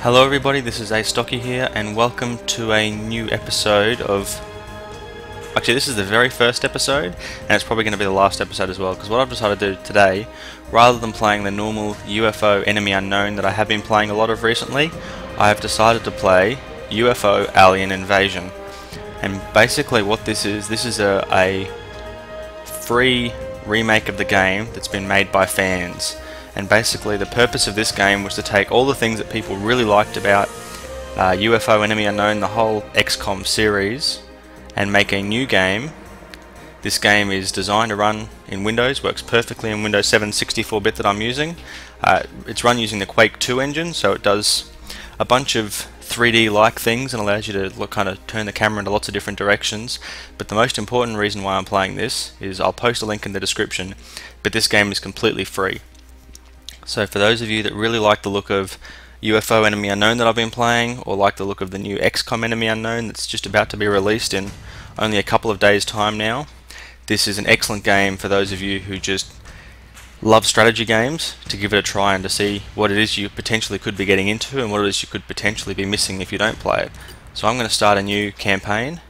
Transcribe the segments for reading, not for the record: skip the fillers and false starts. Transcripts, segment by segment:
Hello everybody, this is Astocky here and welcome to a new episode of... Actually, this is the very first episode and it's probably going to be the last episode as well, because what I've decided to do today, rather than playing the normal UFO Enemy Unknown that I have been playing a lot of recently, I have decided to play UFO Alien Invasion. And basically what this is a free remake of the game that's been made by fans. And basically the purpose of this game was to take all the things that people really liked about UFO Enemy Unknown, the whole XCOM series, and make a new game. This game is designed to run in Windows, works perfectly in Windows 7 64-bit that I'm using. It's run using the Quake 2 engine, so it does a bunch of 3D-like things and allows you to kind of turn the camera into lots of different directions. But the most important reason why I'm playing this is, I'll post a link in the description, but this game is completely free. So for those of you that really like the look of UFO Enemy Unknown that I've been playing, or like the look of the new XCOM Enemy Unknown that's just about to be released in only a couple of days time now, this is an excellent game for those of you who just love strategy games, to give it a try and to see what it is you potentially could be getting into and what it is you could potentially be missing if you don't play it. So I'm going to start a new campaign.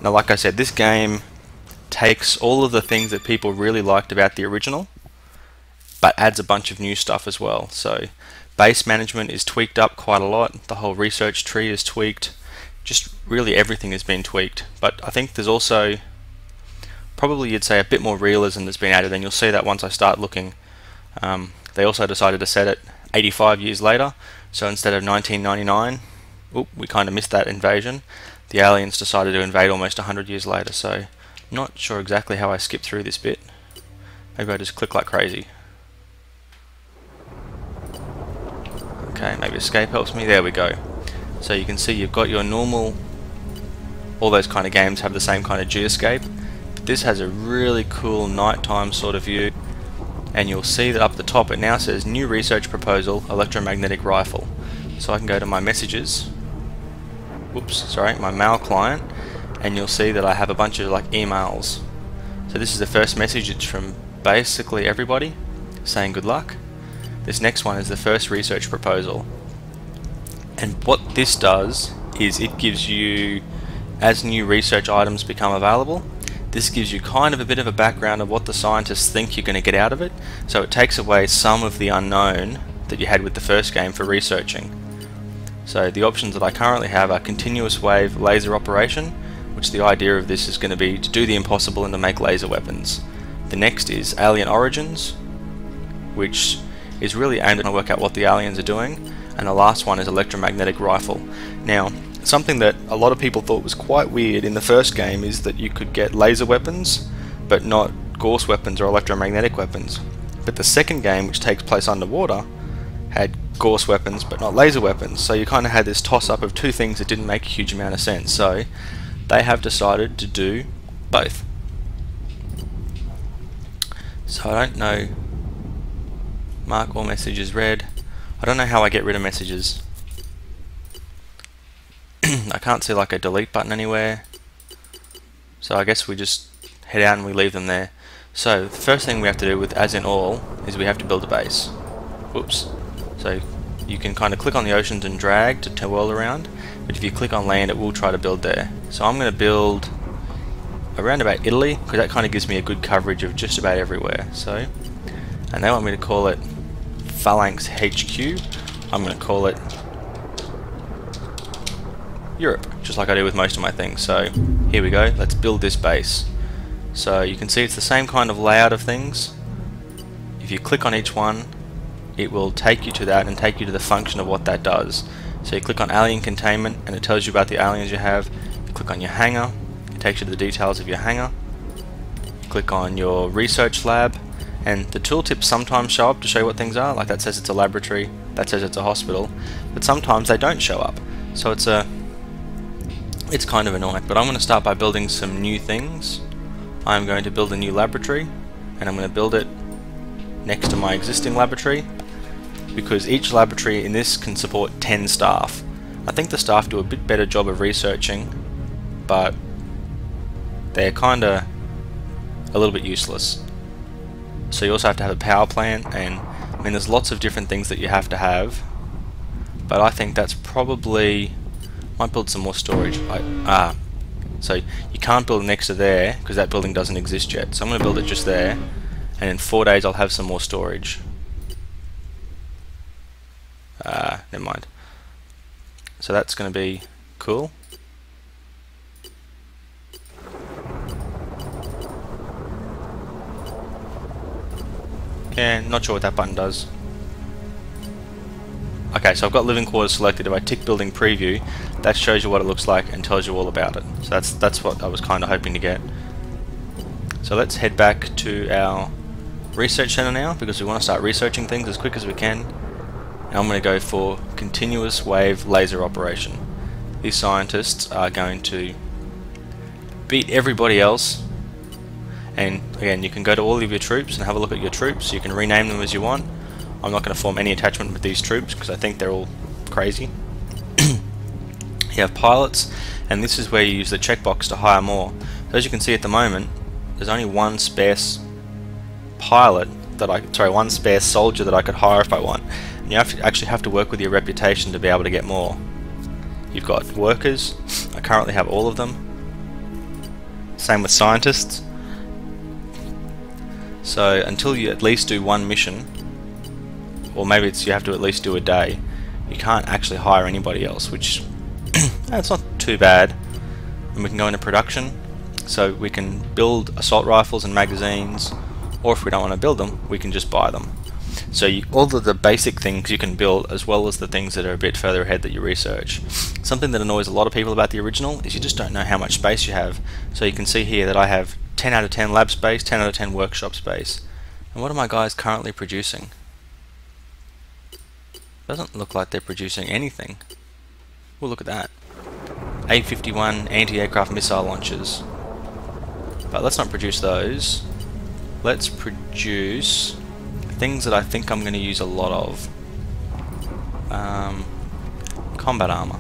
Now, like I said, this game takes all of the things that people really liked about the original, but adds a bunch of new stuff as well. So base management is tweaked up quite a lot, the whole research tree is tweaked, just really everything has been tweaked. But I think there's also, probably you'd say, a bit more realism that's been added, and you'll see that once I start looking. They also decided to set it 85 years later, so instead of 1999, we kind of missed that invasion, the aliens decided to invade almost 100 years later. So not sure exactly how I skipped through this bit. Maybe I just click like crazy. Okay, maybe escape helps me. There we go. So you can see you've got your normal, all those kind of games have the same kind of geoscape, but this has a really cool nighttime sort of view, and you'll see that up the top it now says new research proposal, electromagnetic rifle. So I can go to my messages, my mail client, and you'll see that I have a bunch of like emails. So this is the first message, it's from basically everybody saying good luck. This next one is the first research proposal, and what this does is it gives you, as new research items become available, this gives you kind of a bit of a background of what the scientists think you're going to get out of it. So it takes away some of the unknown that you had with the first game for researching. So the options that I currently have are continuous wave laser operation, which the idea of this is going to be to do the impossible and to make laser weapons. The next is alien origins, which is really aimed at work out what the aliens are doing, and the last one is electromagnetic rifle. Now, something that a lot of people thought was quite weird in the first game is that you could get laser weapons but not Gauss weapons or electromagnetic weapons. But the second game, which takes place underwater, had Gauss weapons but not laser weapons, so you kind of had this toss-up of two things that didn't make a huge amount of sense. So they have decided to do both. So I don't know, mark all messages read. I don't know how I get rid of messages. I can't see like a delete button anywhere, so I guess we just head out and we leave them there. So the first thing we have to do with as in all is we have to build a base. Whoops. So you can kind of click on the oceans and drag to twirl around, but if you click on land it will try to build there. So I'm going to build around about Italy, because that kind of gives me a good coverage of just about everywhere. So, and they want me to call it Phalanx HQ. I'm going to call it Europe, just like I do with most of my things. So here we go, let's build this base. So you can see it's the same kind of layout of things. If you click on each one, it will take you to that and take you to the function of what that does. So you click on alien containment and it tells you about the aliens you have. You click on your hangar, it takes you to the details of your hangar. You click on your research lab, and the tooltips sometimes show up to show you what things are, like that says it's a laboratory, that says it's a hospital, but sometimes they don't show up. So it's kind of annoying. But I'm going to start by building some new things. I'm going to build a new laboratory, and I'm going to build it next to my existing laboratory, because each laboratory in this can support 10 staff. I think the staff do a bit better job of researching, but they're kind of a little bit useless. So you also have to have a power plant, and I mean there's lots of different things that you have to have but I think that's probably, might build some more storage. So you can't build next to there because that building doesn't exist yet. So I'm going to build it just there, and in 4 days I'll have some more storage. Never mind. So that's going to be cool. Yeah, not sure what that button does. Okay, so I've got living quarters selected. If I tick building preview, that shows you what it looks like and tells you all about it. So that's what I was kind of hoping to get. So let's head back to our research center now, because we want to start researching things as quick as we can. And I'm going to go for continuous wave laser operation. These scientists are going to beat everybody else. And again, you can go to all of your troops and have a look at your troops. You can rename them as you want. I'm not going to form any attachment with these troops because I think they're all crazy. You have pilots, and this is where you use the checkbox to hire more. So as you can see at the moment, there's only one spare pilot that one spare soldier that I could hire if I want. And you actually have to work with your reputation to be able to get more. You've got workers. I currently have all of them. Same with scientists. So until you at least do one mission, or maybe you have to at least do a day, you can't actually hire anybody else, which that's not too bad. And we can go into production, so we can build assault rifles and magazines, or if we don't want to build them, we can just buy them. So all of the basic things you can build, as well as the things that are a bit further ahead that you research. Something that annoys a lot of people about the original is you just don't know how much space you have. So you can see here that I have 10 out of 10 lab space, 10 out of 10 workshop space. And what are my guys currently producing? Doesn't look like they're producing anything. Well, look at that. A-51 anti-aircraft missile launchers. But let's not produce those. Let's produce things that I think I'm going to use a lot of. Combat armor.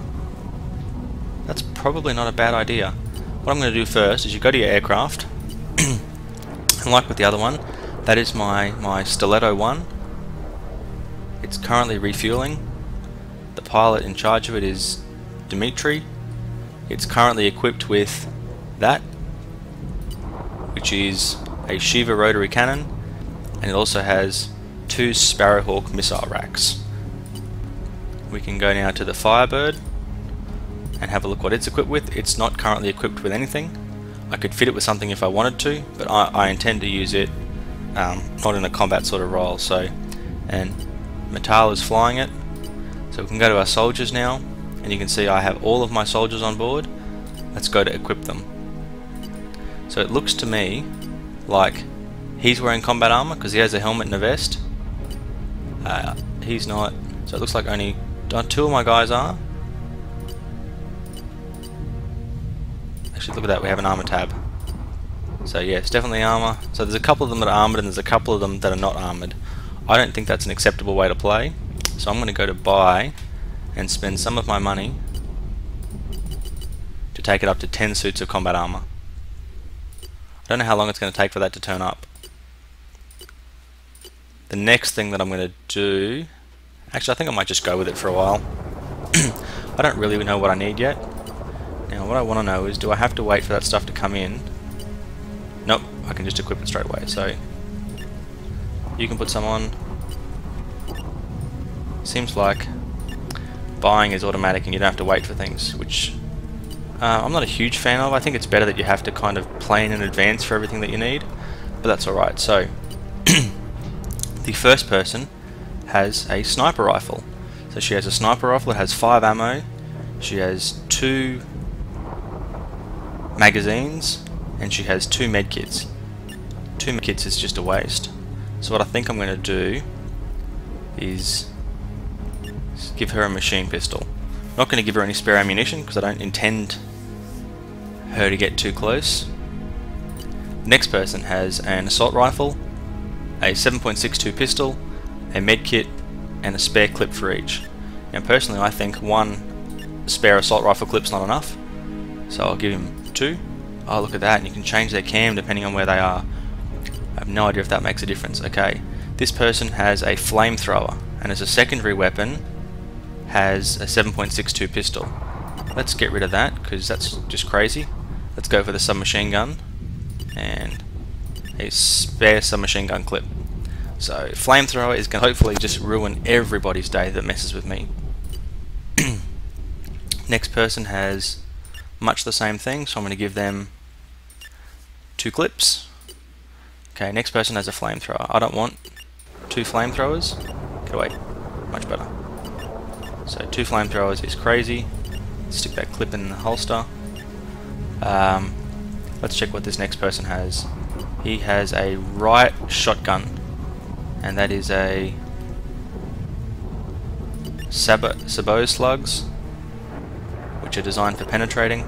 That's probably not a bad idea. What I'm going to do first is you go to your aircraft, and like with the other one, that is my Stiletto 1. It's currently refueling. The pilot in charge of it is Dimitri. It's currently equipped with that, which is a Shiva rotary cannon, and it also has 2 Sparrowhawk missile racks. We can go now to the Firebird and have a look what it's equipped with. It's not currently equipped with anything. I could fit it with something if I wanted to, but I intend to use it not in a combat sort of role. So, and Metal is flying it. So we can go to our soldiers now, and you can see I have all of my soldiers on board. Let's go to equip them. So it looks to me like he's wearing combat armor because he has a helmet and a vest. He's not. So it looks like only 2 of my guys are. Actually, look at that, we have an armor tab. So yeah, it's definitely armor. So there's a couple of them that are armored and there's a couple of them that are not armored. I don't think that's an acceptable way to play. So I'm going to go to buy and spend some of my money to take it up to 10 suits of combat armor. I don't know how long it's going to take for that to turn up. The next thing that I'm going to do... Actually, I think I might just go with it for a while. I don't really know what I need yet. Now, what I want to know is, do I have to wait for that stuff to come in? Nope, I can just equip it straight away. So, you can put some on. Seems like buying is automatic and you don't have to wait for things, which I'm not a huge fan of. I think it's better that you have to kind of plan in advance for everything that you need, but that's alright. So, the first person has a sniper rifle. So she has a sniper rifle, it has 5 ammo, she has 2 magazines, and she has 2 medkits. 2 medkits is just a waste. So what I think I'm going to do is give her a machine pistol. I'm not going to give her any spare ammunition because I don't intend her to get too close. The next person has an assault rifle, a 7.62 pistol, a medkit, and a spare clip for each. Now personally I think 1 spare assault rifle clip's not enough, so I'll give him 2. Oh, look at that, and you can change their cam depending on where they are. I have no idea if that makes a difference. Okay, this person has a flamethrower, and as a secondary weapon has a 7.62 pistol. Let's get rid of that because that's just crazy. Let's go for the submachine gun and a spare submachine gun clip. So flamethrower is going to hopefully just ruin everybody's day that messes with me. Next person has much the same thing, so I'm going to give them 2 clips. Okay, next person has a flamethrower. I don't want 2 flamethrowers. Get away. Much better. So 2 flamethrowers is crazy. Stick that clip in the holster. Let's check what this next person has. He has a riot shotgun, and that is a sabot slugs, which are designed for penetrating.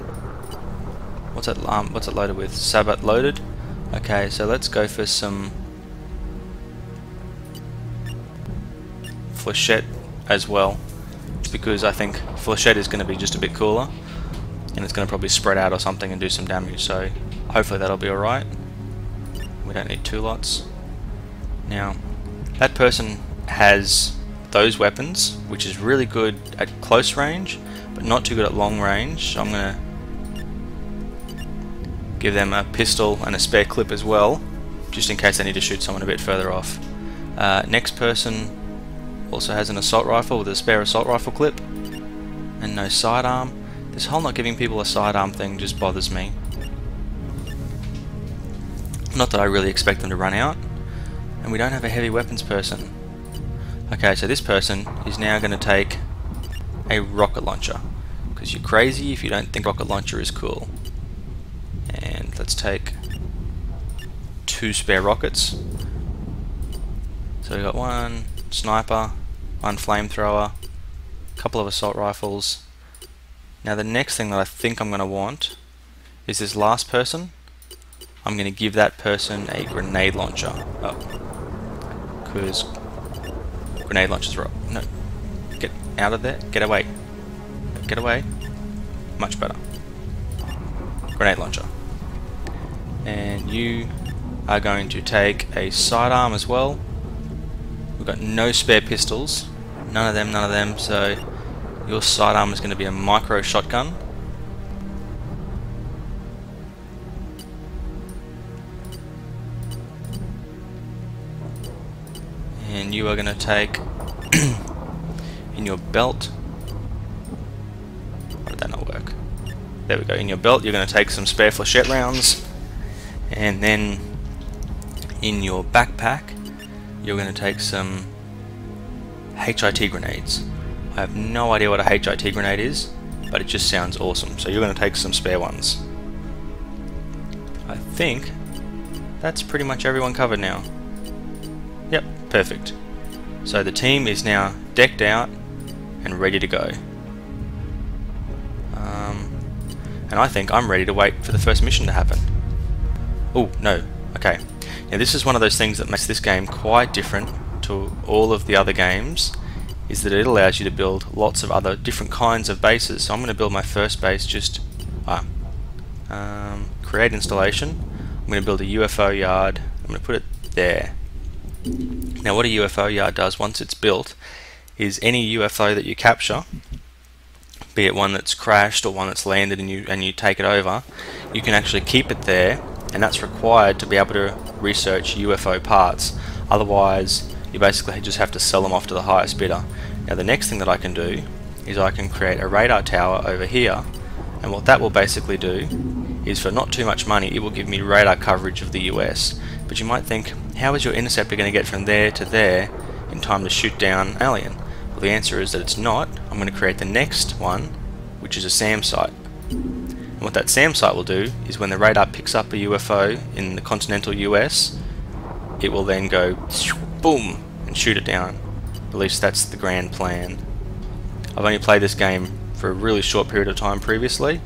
What's it loaded with? Sabot loaded. Okay, so let's go for some flechette as well, because I think flechette is going to be just a bit cooler, and it's going to probably spread out or something and do some damage, so hopefully that'll be alright. We don't need 2 lots. Now, that person has those weapons, which is really good at close range, but not too good at long range, so I'm going to give them a pistol and a spare clip as well, just in case they need to shoot someone a bit further off. Next person also has an assault rifle with a spare assault rifle clip and no sidearm. This whole not giving people a sidearm thing just bothers me. Not that I really expect them to run out, and we don't have a heavy weapons person. Okay, so this person is now going to take a rocket launcher, because you're crazy if you don't think rocket launcher is cool. And let's take 2 spare rockets. So we've got 1 sniper, 1 flamethrower, a couple of assault rifles. Now the next thing that I think I'm going to want is this last person. I'm going to give that person a grenade launcher. Oh, because grenade launchers are... No, get out of there, get away. Get away. Much better. Grenade launcher. And you are going to take a sidearm as well. We've got no spare pistols. None of them, so your sidearm is going to be a micro shotgun. And you are going to take in your belt. Why did that not work? There we go. In your belt, you're going to take some spare flechette rounds, and then in your backpack, you're going to take some HIT grenades. I have no idea what a HIT grenade is, but it just sounds awesome. So you're going to take some spare ones. I think that's pretty much everyone covered now. Yep, perfect. So the team is now decked out and ready to go. And I think I'm ready to wait for the first mission to happen. Oh, no. Okay. Now this is one of those things that makes this game quite different to all of the other games, is that it allows you to build lots of other different kinds of bases. So I'm going to build my first base just... create installation. I'm going to build a UFO yard. I'm going to put it there. Now what a UFO yard does once it's built is any UFO that you capture, be it one that's crashed or one that's landed and you take it over, you can actually keep it there, and that's required to be able to research UFO parts. Otherwise you basically just have to sell them off to the highest bidder. Now the next thing that I can do is I can create a radar tower over here, and what that will basically do is, for not too much money, it will give me radar coverage of the US. But you might think, how is your interceptor going to get from there to there in time to shoot down an alien? Well, the answer is that it's not. I'm going to create the next one, which is a SAM site. And what that SAM site will do is, when the radar picks up a UFO in the continental US, it will then go boom and shoot it down. At least that's the grand plan. I've only played this game for a really short period of time previously,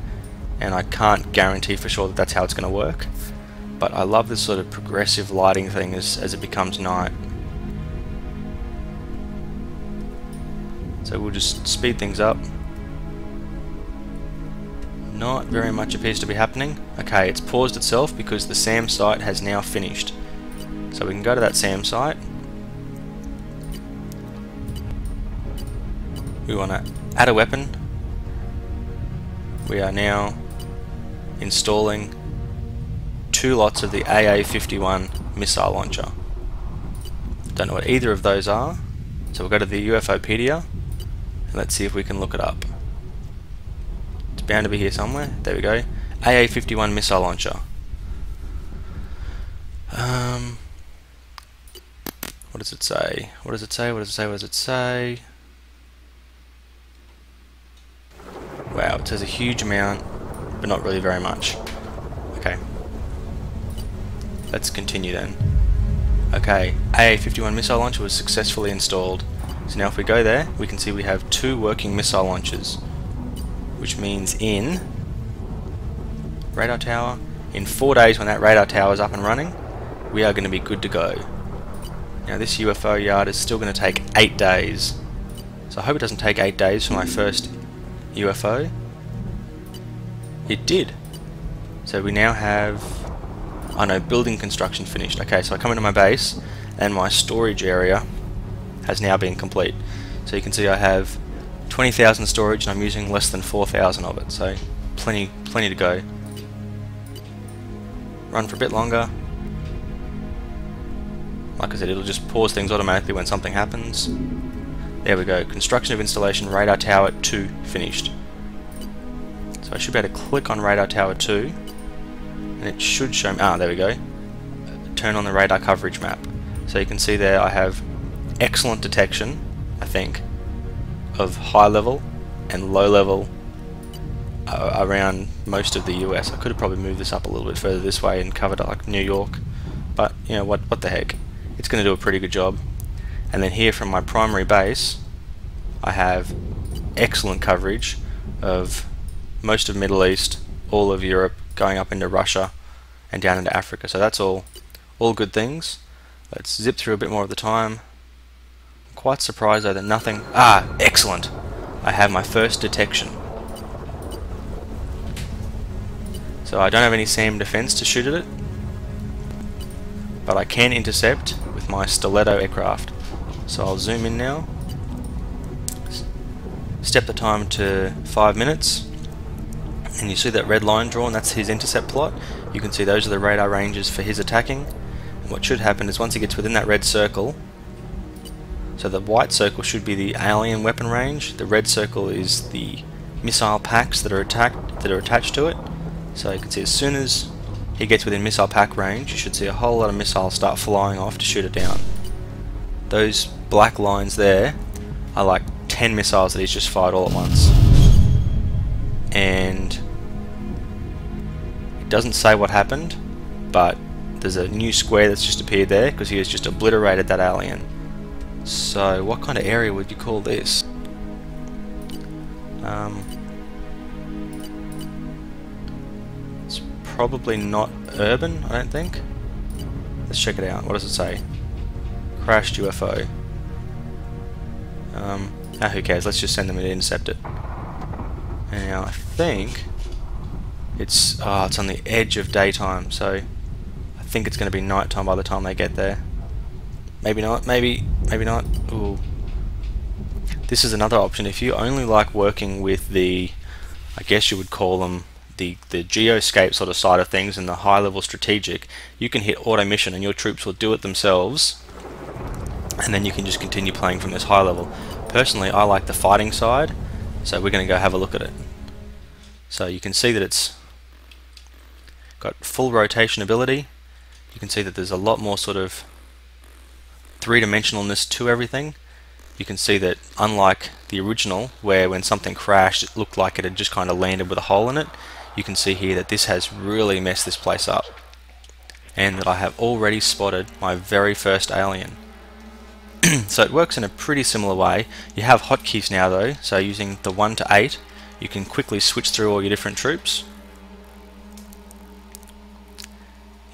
and I can't guarantee for sure that that's how it's going to work. But I love this sort of progressive lighting thing as it becomes night. So we'll just speed things up. Not very much appears to be happening. Okay, it's paused itself because the SAM site has now finished. So we can go to that SAM site. We want to add a weapon. We are now installing 2 lots of the AA-51 missile launcher. Don't know what either of those are, so we'll go to the UFOpedia and let's see if we can look it up. It's bound to be here somewhere. There we go. AA-51 missile launcher. What does it say? What does it say? What does it say? What does it say? Wow, it says a huge amount, but not really very much. Okay. Let's continue then. Okay, AA-51 missile launcher was successfully installed. So now if we go there, we can see we have 2 working missile launchers, which means in radar tower, in 4 days when that radar tower is up and running, we are going to be good to go. Now this UFO yard is still going to take 8 days. So I hope it doesn't take 8 days for my first UFO. It did. So we now have, I know, building construction finished. Okay, so I come into my base and my storage area has now been complete. So you can see I have 20,000 storage and I'm using less than 4,000 of it. So plenty to go. Run for a bit longer. Like I said, it'll just pause things automatically when something happens. There we go. Construction of installation radar tower 2 finished. So I should be able to click on radar tower 2 and it should show me, there we go. Turn on the radar coverage map. So you can see there I have excellent detection, I think, of high level and low level around most of the US. I could have probably moved this up a little bit further this way and covered like New York, but you know what the heck. It's going to do a pretty good job. And then here from my primary base I have excellent coverage of most of Middle East, all of Europe, going up into Russia and down into Africa. So that's all good things. Let's zip through a bit more of the time. I'm quite surprised though that nothing... excellent! I have my first detection. So I don't have any SAM defense to shoot at it, but I can intercept with my stiletto aircraft. So I'll zoom in now, step the time to 5 minutes, and you see that red line drawn, that's his intercept plot. You can see those are the radar ranges for his attacking. And what should happen is once he gets within that red circle, so the white circle should be the alien weapon range, the red circle is the missile packs that are attached to it. So you can see as soon as he gets within missile pack range, you should see a whole lot of missiles start flying off to shoot it down. Those black lines there are like 10 missiles that he's just fired all at once. And it doesn't say what happened, but there's a new square that's just appeared there because he has just obliterated that alien. So what kind of area would you call this? It's probably not urban, I don't think. Let's check it out. What does it say? Crashed UFO. Who cares? Let's just send them to intercept it. And now I think it's on the edge of daytime, so I think it's going to be nighttime by the time they get there. Maybe not. Maybe not. Ooh. This is another option. If you only like working with the, I guess you would call them the geoscape sort of side of things and the high level strategic, you can hit auto mission and your troops will do it themselves, and then you can just continue playing from this high level. Personally, I like the fighting side, so we're going to go have a look at it. So you can see that it's got full rotation ability. You can see that there's a lot more sort of three-dimensionalness to everything. You can see that unlike the original, where when something crashed it looked like it had just kind of landed with a hole in it, you can see here that this has really messed this place up, and that I have already spotted my very first alien. So it works in a pretty similar way. You have hotkeys now though, so using the 1 to 8 you can quickly switch through all your different troops.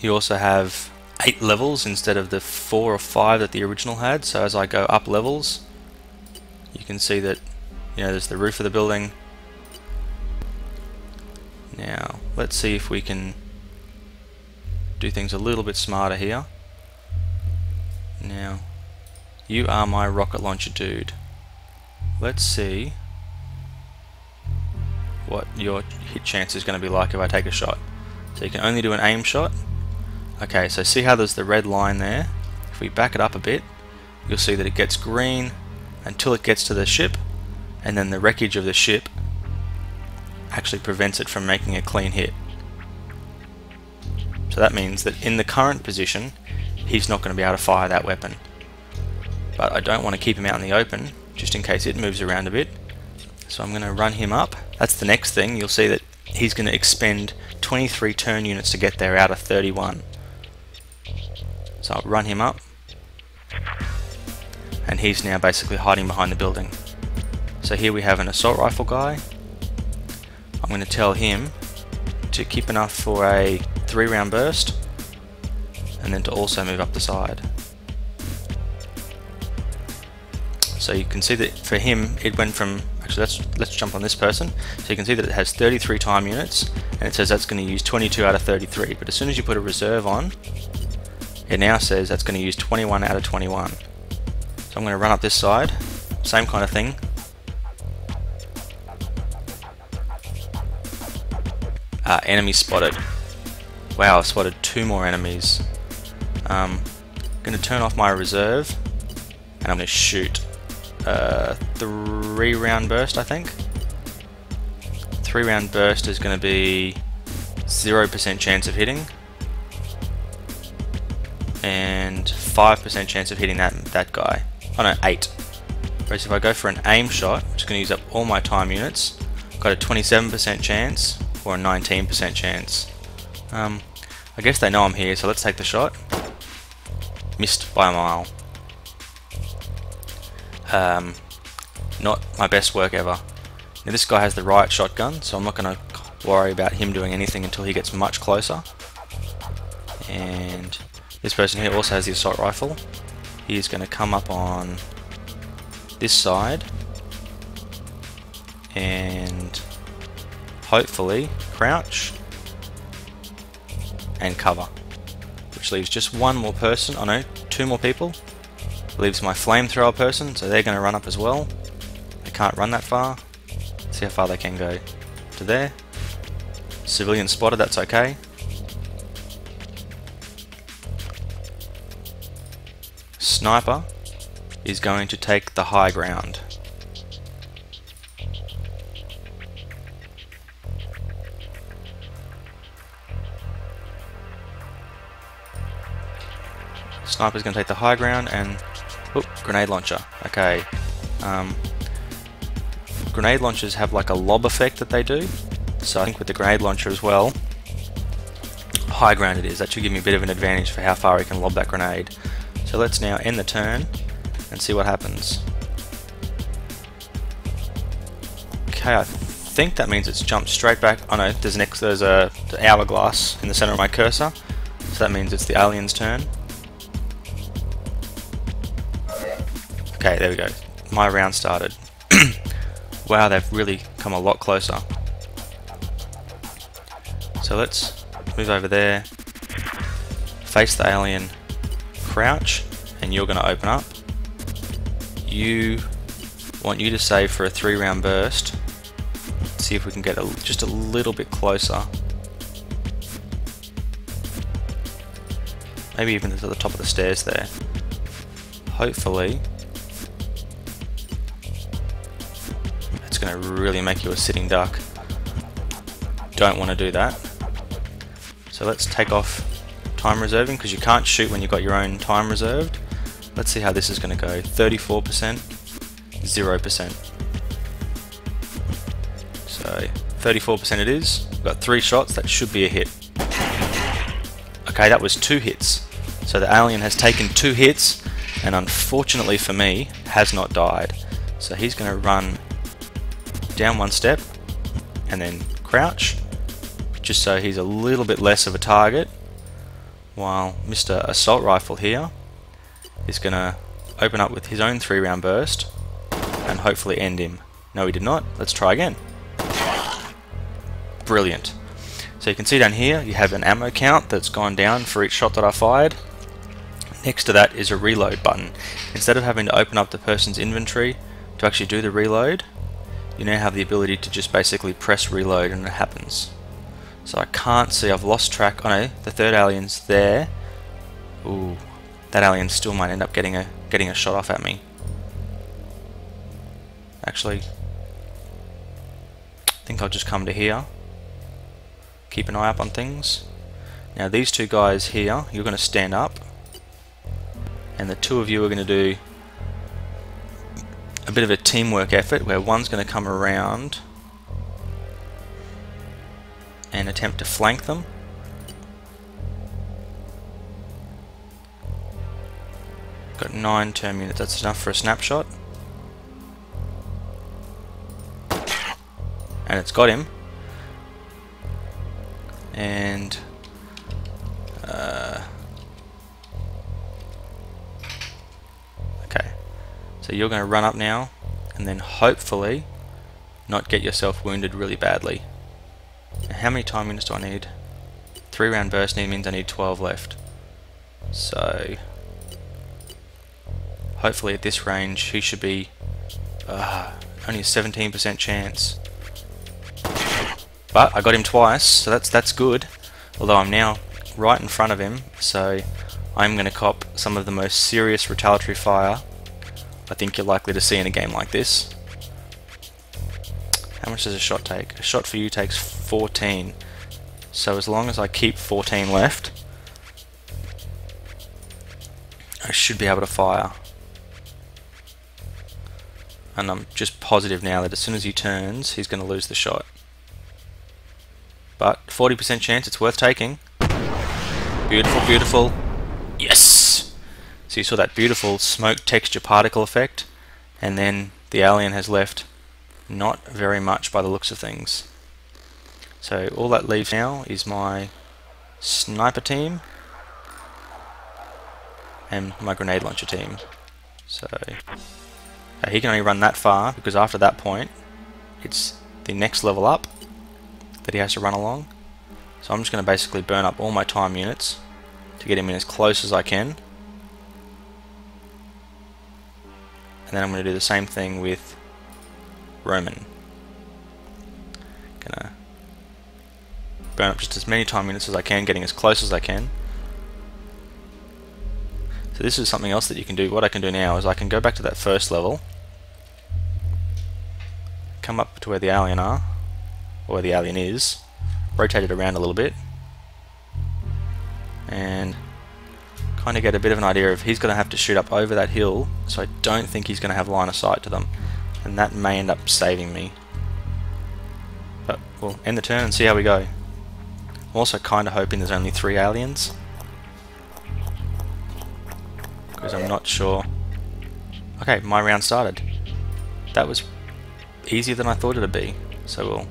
You also have 8 levels instead of the 4 or 5 that the original had, so as I go up levels you can see that, you know, there's the roof of the building. Now let's see if we can do things a little bit smarter here. Now, you are my rocket launcher dude. let's see what your hit chance is going to be like if I take a shot. So you can only do an aim shot. Okay, so see how there's the red line there? If we back it up a bit, you'll see that it gets green until it gets to the ship, and then the wreckage of the ship actually prevents it from making a clean hit. So that means that in the current position, he's not going to be able to fire that weapon. But I don't want to keep him out in the open, just in case it moves around a bit. So I'm going to run him up. That's the next thing. You'll see that he's going to expend 23 turn units to get there out of 31. So I'll run him up. And he's now basically hiding behind the building. So here we have an assault rifle guy. I'm going to tell him to keep enough for a 3-round burst, and then to also move up the side. So you can see that for him it went from, actually let's jump on this person. So you can see that it has 33 time units, and it says that's going to use 22 out of 33, but as soon as you put a reserve on, it now says that's going to use 21 out of 21. So I'm going to run up this side, same kind of thing. Enemy spotted. Wow, I've spotted 2 more enemies. I'm going to turn off my reserve, and I'm going to shoot 3-round burst, I think. 3-round burst is going to be 0% chance of hitting, and 5% chance of hitting that guy. Oh no, 8. Whereas if I go for an aim shot, which is going to use up all my time units, I've got a 27% chance or a 19% chance. I guess they know I'm here, so let's take the shot. Missed by a mile. Not my best work ever. Now this guy has the riot shotgun, so I'm not going to worry about him doing anything until he gets much closer. And this person here also has the assault rifle. He's going to come up on this side and hopefully crouch and cover, which leaves just one more person. Oh no, 2 more people. Leaves my flamethrower person, so they're going to run up as well. They can't run that far. Let's see how far they can go. To there. Civilian spotted, that's okay. Sniper is going to take the high ground. Sniper's going to take the high ground, and grenade launcher. Okay. Grenade launchers have like a lob effect that they do, so I think with the grenade launcher as well, high ground it is. That should give me a bit of an advantage for how far I can lob that grenade. So let's now end the turn and see what happens. Okay, I think that means it's jumped straight back. Oh no, there's a hourglass in the center of my cursor, so that means it's the alien's turn. Okay, there we go. My round started. Wow, they've really come a lot closer. So let's move over there, face the alien, crouch, and you're going to open up. Want you to save for a 3-round burst. Let's see if we can get just a little bit closer. Maybe even to the top of the stairs there. Hopefully it's going to really make you a sitting duck. Don't want to do that. So let's take off time reserving, because you can't shoot when you've got your own time reserved. Let's see how this is going to go. 34%, 0%. So 34% it is. We've got 3 shots, that should be a hit. Okay, that was 2 hits. So the alien has taken 2 hits, and unfortunately for me, has not died. So he's going to run down 1 step and then crouch, just so he's a little bit less of a target, while Mr. Assault Rifle here is going to open up with his own 3-round burst and hopefully end him. No, he did not. Let's try again. Brilliant. So you can see down here you have an ammo count that's gone down for each shot that I fired. Next to that is a reload button. Instead of having to open up the person's inventory to actually do the reload, you now have the ability to just basically press reload and it happens. So I can't see, I've lost track. Oh no, the third alien's there. Ooh, that alien still might end up getting a shot off at me. Actually, I think I'll just come to here. Keep an eye up on things. Now these two guys here, you're going to stand up, and the two of you are going to do a bit of a teamwork effort where one's going to come around and attempt to flank them. Got 9 term units, that's enough for a snapshot. And it's got him. And okay, so you're going to run up now and then hopefully not get yourself wounded really badly. Now, how many time units do I need? 3 round burst means I need 12 left. So hopefully at this range he should be only a 17% chance. But I got him twice, so that's good. Although I'm now right in front of him, so I'm going to cop some of the most serious retaliatory fire I think you're likely to see in a game like this. How much does a shot take? A shot for you takes 14. So as long as I keep 14 left, I should be able to fire. And I'm just positive now that as soon as he turns, he's going to lose the shot. But 40% chance, it's worth taking. Beautiful, beautiful. Yes! So you saw that beautiful smoke texture particle effect, and then the alien has left not very much by the looks of things. So all that leaves now is my sniper team and my grenade launcher team. So he can only run that far because after that point it's the next level up that he has to run along. So I'm just going to basically burn up all my time units to get him in as close as I can. And then I'm going to do the same thing with Roman. Gonna burn up just as many time units as I can, getting as close as I can. So this is something else that you can do. What I can do now is I can go back to that first level, come up to where the alien are, or where the alien is, rotate it around a little bit, and kind of get a bit of an idea of he's going to have to shoot up over that hill, so I don't think he's going to have line of sight to them, and that may end up saving me. But we'll end the turn and see how we go. I'm also kind of hoping there's only 3 aliens, because I'm not sure. Okay, my round started. That was easier than I thought it would be. So we'll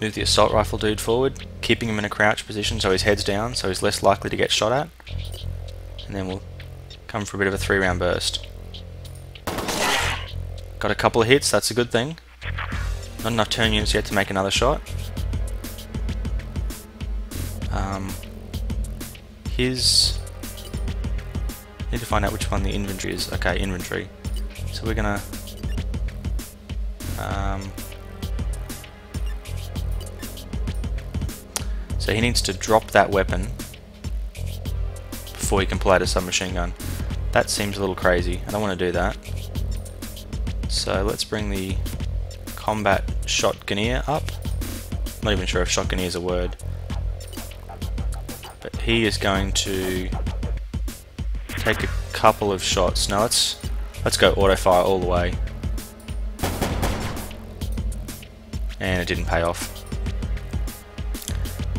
move the assault rifle dude forward, keeping him in a crouch position so his head's down, so he's less likely to get shot at. And then we'll come for a bit of a 3 round burst. Got a couple of hits, that's a good thing. Not enough turn units yet to make another shot. Need to find out which one the inventory is. Okay, inventory. So we're gonna so he needs to drop that weapon before he can pull out a submachine gun. That seems a little crazy. I don't want to do that. So let's bring the combat shotgunner up. I'm not even sure if shotgunner is a word. But he is going to take a couple of shots. Now let's go auto fire all the way. And it didn't pay off.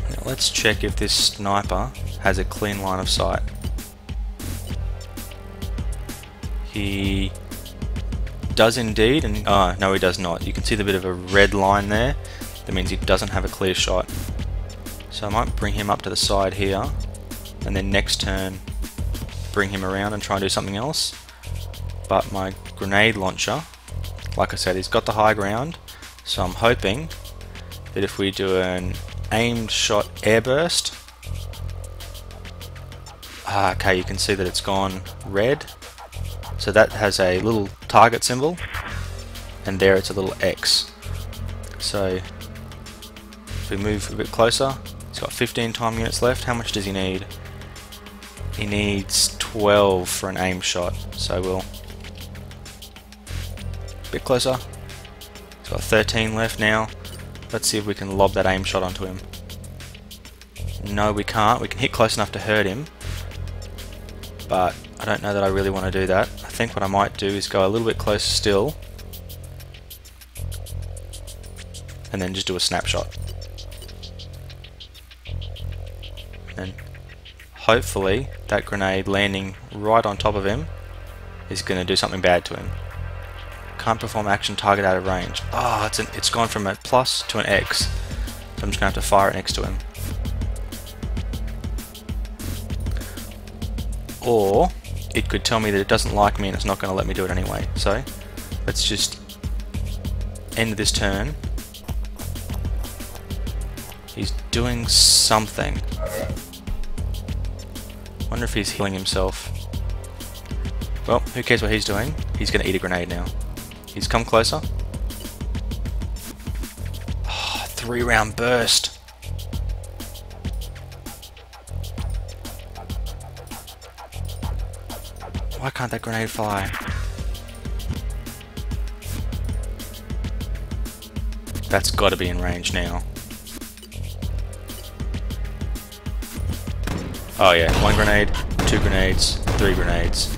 Now let's check if this sniper has a clean line of sight. He does indeed, and no, he does not. You can see the bit of a red line there. That means he doesn't have a clear shot. So I might bring him up to the side here, and then next turn bring him around and try and do something else. But my grenade launcher, like I said, he's got the high ground, so I'm hoping that if we do an aimed shot airburst, okay, you can see that it's gone red, so that has a little target symbol. and there it's a little X. So if we move a bit closer, he's got 15 time units left. How much does he need? He needs 12 for an aim shot, so we'll a bit closer. He's got 13 left now. Let's see if we can lob that aim shot onto him. No, we can't. We can hit close enough to hurt him, but I don't know that I really want to do that. I think what I might do is go a little bit closer still, and then just do a snapshot. And hopefully that grenade landing right on top of him is going to do something bad to him. Can't perform action target out of range. Oh, it's gone from a plus to an X. So I'm just going to have to fire it next to him. Or it could tell me that it doesn't like me and it's not going to let me do it anyway. So let's just end this turn. He's doing something. Wonder if he's healing himself. Well, who cares what he's doing? He's going to eat a grenade now. He's come closer. Oh, 3-round burst. Why can't that grenade fly? That's got to be in range now. Oh yeah, 1 grenade, 2 grenades, 3 grenades.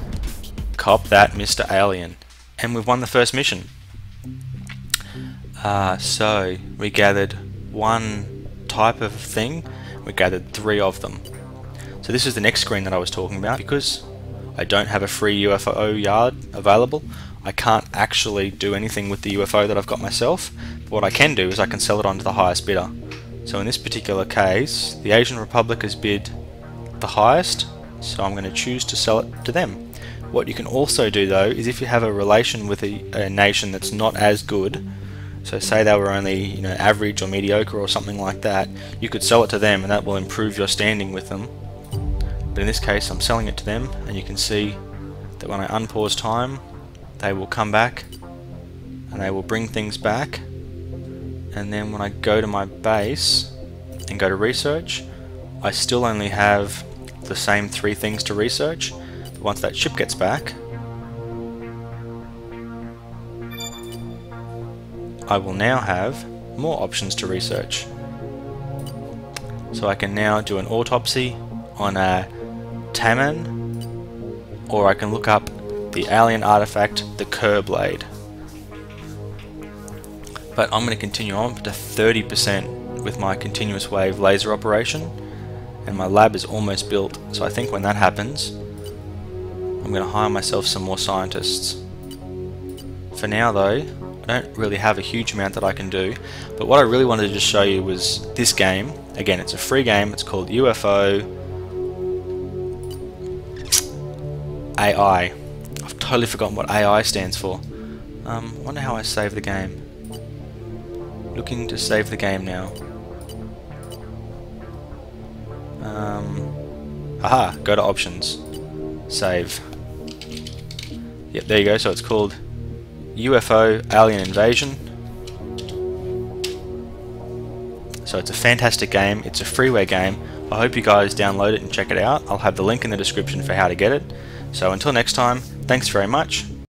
Cop that, Mr. Alien. And we've won the first mission. So we gathered 1 type of thing, we gathered 3 of them. So this is the next screen that I was talking about. Because I don't have a free UFO yard available, I can't actually do anything with the UFO that I've got myself. But what I can do is I can sell it on to the highest bidder. So in this particular case, the Asian Republic has bid the highest, so I'm going to choose to sell it to them. What you can also do though is if you have a relation with a nation that's not as good, so say they were only average or mediocre or something like that, you could sell it to them and that will improve your standing with them. But in this case I'm selling it to them, and you can see that when I unpause time they will come back and they will bring things back, and then when I go to my base and go to research, I still only have the same 3 things to research, but once that ship gets back, I will now have more options to research. So I can now do an autopsy on a Taman, or I can look up the alien artifact, the Kerr Blade. But I'm going to continue on to 30% with my continuous wave laser operation. And my lab is almost built, so I think when that happens I'm going to hire myself some more scientists. For now though, I don't really have a huge amount that I can do, but what I really wanted to just show you was this game. Again, it's a free game, it's called UFO AI. I've totally forgotten what AI stands for. Wonder how I save the game. Looking to save the game now. Aha, go to options, save. Yep, there you go. So it's called UFO Alien Invasion. So it's a fantastic game, it's a freeware game. I hope you guys download it and check it out. I'll have the link in the description for how to get it. So until next time, thanks very much.